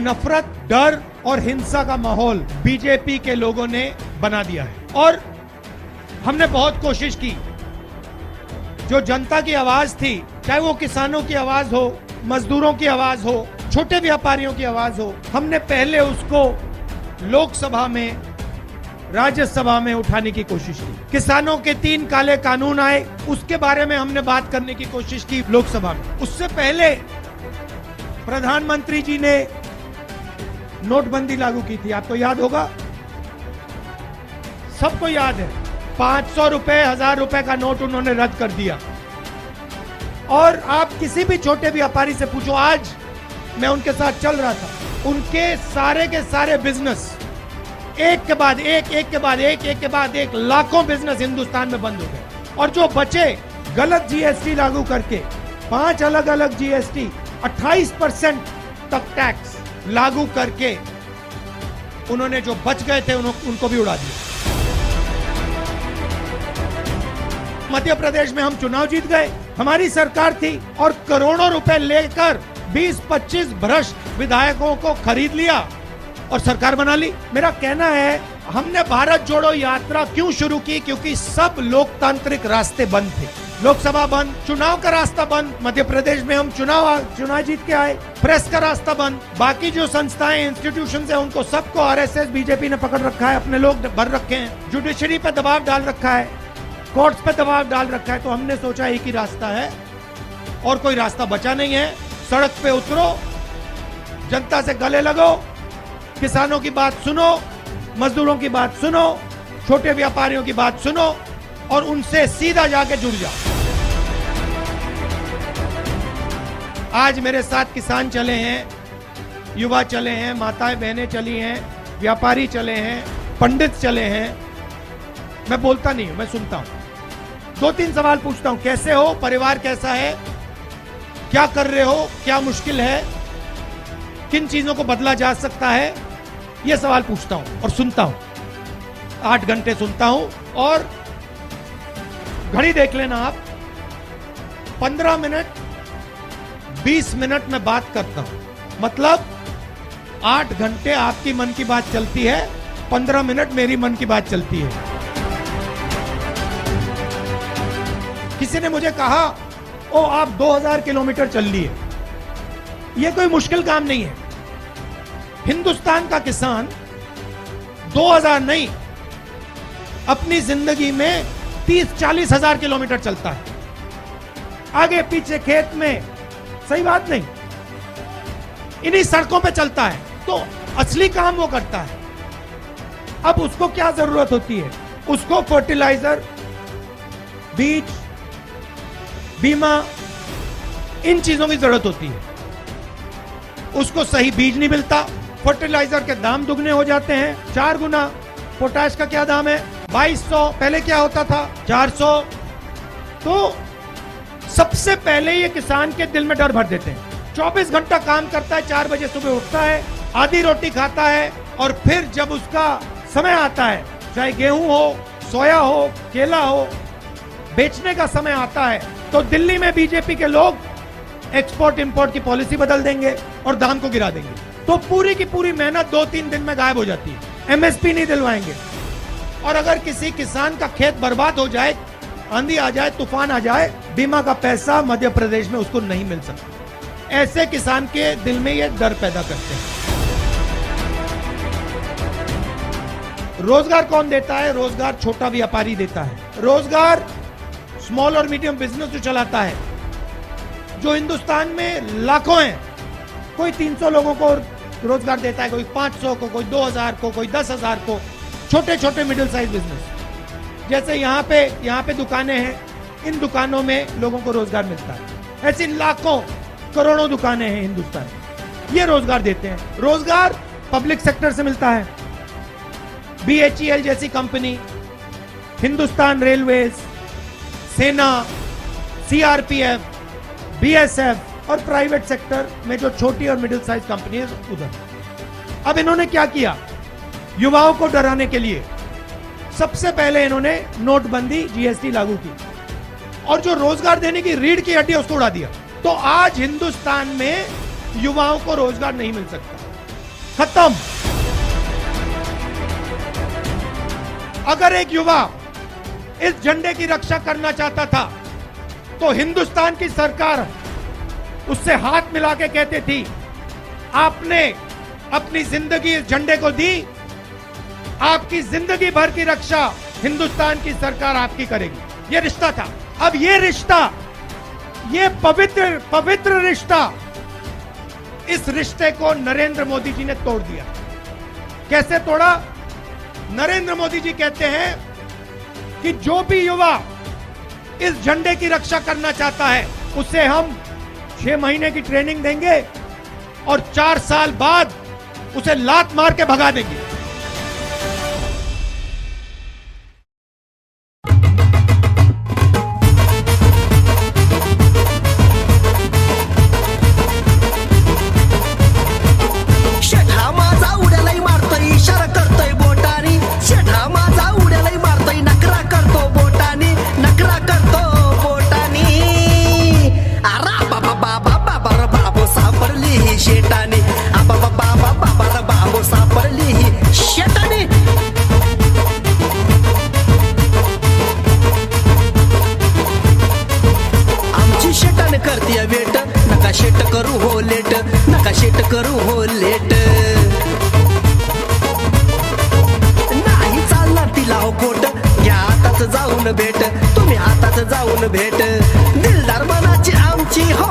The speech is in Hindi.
नफरत, डर और हिंसा का माहौल बीजेपी के लोगों ने बना दिया है। और हमने बहुत कोशिश की, जो जनता की आवाज थी, चाहे वो किसानों की आवाज हो, मजदूरों की आवाज हो, छोटे व्यापारियों की आवाज हो, हमने पहले उसको लोकसभा में, राज्यसभा में उठाने की कोशिश की। किसानों के 3 काले कानून आए, उसके बारे में हमने बात करने की कोशिश की लोकसभा में। उससे पहले प्रधानमंत्री जी ने नोटबंदी लागू की थी, आपको याद होगा, सबको याद है। 500 रुपए, 1000 रुपए का नोट उन्होंने रद्द कर दिया। और आप किसी भी छोटे व्यापारी से पूछो, आज मैं उनके साथ चल रहा था, उनके सारे के सारे बिजनेस एक के बाद एक, एक के बाद एक, एक के बाद एक, लाखों बिजनेस हिंदुस्तान में बंद हो गए। और जो बचे, गलत जीएसटी लागू करके, 5 अलग अलग जीएसटी, 28% तक टैक्स लागू करके उन्होंने जो बच गए थे उनको भी उड़ा दिया। मध्य प्रदेश में हम चुनाव जीत गए, हमारी सरकार थी, और करोड़ों रुपए लेकर 20-25 भ्रष्ट विधायकों को खरीद लिया और सरकार बना ली। मेरा कहना है, हमने भारत जोड़ो यात्रा क्यों शुरू की? क्योंकि सब लोकतांत्रिक रास्ते बंद थे। लोकसभा बंद, चुनाव का रास्ता बंद, मध्य प्रदेश में हम चुनाव जीत के आए, प्रेस का रास्ता बंद, बाकी जो संस्थाएं, इंस्टीट्यूशन है, उनको सबको आरएसएस, बीजेपी ने पकड़ रखा है, अपने लोग भर रखे हैं, जुडिशरी पे दबाव डाल रखा है, कोर्ट्स पे दबाव डाल रखा है। तो हमने सोचा एक ही रास्ता है और कोई रास्ता बचा नहीं है। सड़क पे उतरो, जनता से गले लगो, किसानों की बात सुनो, मजदूरों की बात सुनो, छोटे व्यापारियों की बात सुनो और उनसे सीधा जाके जुड़ जाओ। आज मेरे साथ किसान चले हैं, युवा चले हैं, माताएं बहनें चली हैं, व्यापारी चले हैं, पंडित चले हैं। मैं बोलता नहीं हूं, मैं सुनता हूं। 2-3 सवाल पूछता हूं, कैसे हो, परिवार कैसा है, क्या कर रहे हो, क्या मुश्किल है, किन चीजों को बदला जा सकता है, यह सवाल पूछता हूं और सुनता हूं। 8 घंटे सुनता हूं और घड़ी देख लेना आप, 15 मिनट 20 मिनट में बात करता हूं, मतलब 8 घंटे आपकी मन की बात चलती है, 15 मिनट मेरी मन की बात चलती है। किसी ने मुझे कहा, ओ आप 2000 किलोमीटर चल लिए, यह कोई मुश्किल काम नहीं है। हिंदुस्तान का किसान 2000 नहीं, अपनी जिंदगी में 30-40 हजार किलोमीटर चलता है, आगे पीछे खेत में, सही बात नहीं, इन्हीं सड़कों पे चलता है, तो असली काम वो करता है। अब उसको क्या जरूरत होती है? उसको फर्टिलाइजर, बीज, बीमा, इन चीजों की जरूरत होती है। उसको सही बीज नहीं मिलता, फर्टिलाइजर के दाम दुगने हो जाते हैं, 4 गुना। पोटाश का क्या दाम है? 2200, पहले क्या होता था? 400। तो सबसे पहले ये किसान के दिल में डर भर देते हैं। 24 घंटा काम करता है, 4 बजे सुबह उठता है, आधी रोटी खाता है, और फिर जब उसका समय आता है, चाहे गेहूं हो, सोया हो, केला हो, बेचने का समय आता है, तो दिल्ली में बीजेपी के लोग एक्सपोर्ट इंपोर्ट की पॉलिसी बदल देंगे और दाम को गिरा देंगे। तो पूरी की पूरी मेहनत 2-3 दिन में गायब हो जाती है। एमएसपी नहीं दिलवाएंगे, और अगर किसी किसान का खेत बर्बाद हो जाए, आंधी आ जाए, तूफान आ जाए, बीमा का पैसा मध्य प्रदेश में उसको नहीं मिल सकता। ऐसे किसान के दिल में ये डर पैदा करते हैं। रोजगार कौन देता है? रोजगार छोटा व्यापारी देता है। रोजगार स्मॉल और मीडियम बिजनेस जो चलाता है, जो हिंदुस्तान में लाखों हैं, कोई 300 लोगों को रोजगार देता है, कोई 500 को, कोई 2000 को, कोई 10,000 को, छोटे छोटे मिडिल साइज बिजनेस। जैसे यहाँ पे दुकानें हैं, इन दुकानों में लोगों को रोजगार मिलता है। ऐसी लाखों करोड़ों दुकानें हैं हिंदुस्तान में, ये रोजगार देते हैं। रोजगार पब्लिक सेक्टर से मिलता है, BHEL जैसी कंपनी, हिंदुस्तान रेलवेज, सेना, CRPF, BSF और प्राइवेट सेक्टर में जो छोटी और मिडिल साइज कंपनी है उधर। अब इन्होंने क्या किया? युवाओं को डराने के लिए सबसे पहले इन्होंने नोटबंदी, GST लागू की, और जो रोजगार देने की रीढ़ की हड्डी उसको उड़ा दिया। तो आज हिंदुस्तान में युवाओं को रोजगार नहीं मिल सकता। खत्म। अगर एक युवा इस झंडे की रक्षा करना चाहता था तो हिंदुस्तान की सरकार उससे हाथ मिला के कहती थी, आपने अपनी जिंदगी इस झंडे को दी, आपकी जिंदगी भर की रक्षा हिंदुस्तान की सरकार आपकी करेगी। ये रिश्ता था। अब ये रिश्ता, ये पवित्र रिश्ता, इस रिश्ते को नरेंद्र मोदी जी ने तोड़ दिया। कैसे तोड़ा? नरेंद्र मोदी जी कहते हैं कि जो भी युवा इस झंडे की रक्षा करना चाहता है उसे हम 6 महीने की ट्रेनिंग देंगे और 4 साल बाद उसे लात मार के भगा देंगे। वेट नका शेट करू हो लेट, नका शेट करू हो लेट, नाही चालणार तिला हो खोट, घ्या आताच जाऊन भेट, तुम्ही आताच जाऊन भेट, दिलदार मनाची आमची हो